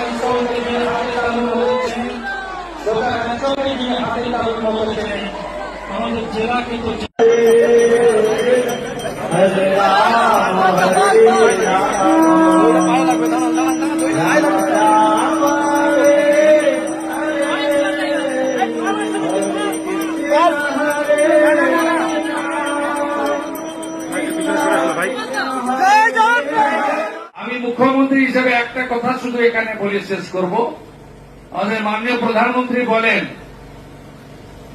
ইসকনকে নিয়ে হাতে তালুর মতো চেনে, গোটা অঞ্চলকে নিয়ে হাতে তালুর মতো চেনে। আমাদের জেলা কিন্তু আমি মুখ্যমন্ত্রী হিসেবে একটা কথা শুধু এখানে বলে শেষ করব। আমাদের মাননীয় প্রধানমন্ত্রী বলেন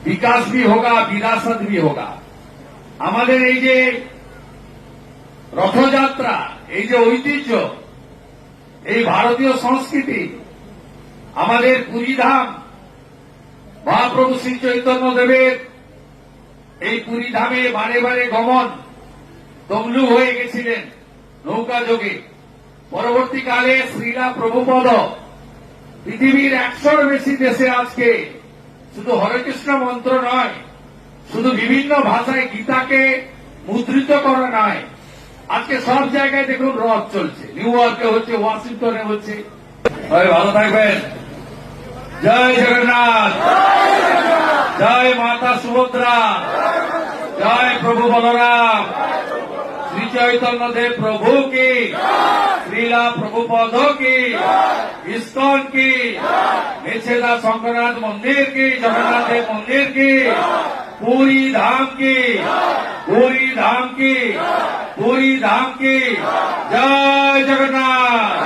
বিকাশ भी होगा বিরাসত भी होगा। আমাদের এই যে রথযাত্রা, এই যে ঐতিহ্য, এই ভারতীয় সংস্কৃতি, আমাদের পুরীধাম মহাপ্রভু শ্রী চৈতন্য দেবের এই পুরীধামে বারে বারে গমন, তমলু হয়ে গেছিলেন নৌকা যোগে। পরবর্তীকালে শ্রীলা প্রভুপদ পৃথিবীর 100-র বেশি দেশে আজকে শুধু হরে কৃষ্ণ মন্ত্র নয়, শুধু বিভিন্ন ভাষায় গীতাকে মুদ্রিত করা নয়, আজকে সব জায়গায় দেখুন রথ চলছে। নিউ ইয়র্কে হচ্ছে, ওয়াশিংটনে হচ্ছে। ভালো থাকবেন। জয় জগন্নাথ, জয় মাতা সুভদ্রা, জয় প্রভু বলরাম, শ্রী চৈতন্য দেব প্রভু কি, শ্রীলা প্রভুপদ কি, ইসকন কি, মেছেদা শঙ্করনাথ মন্দির কি, জগন্নাথ দেব মন্দির কি, পুরী ধাম কি, পুরী ধাম কি, পুরী ধাম কি। জয় জগন্নাথ।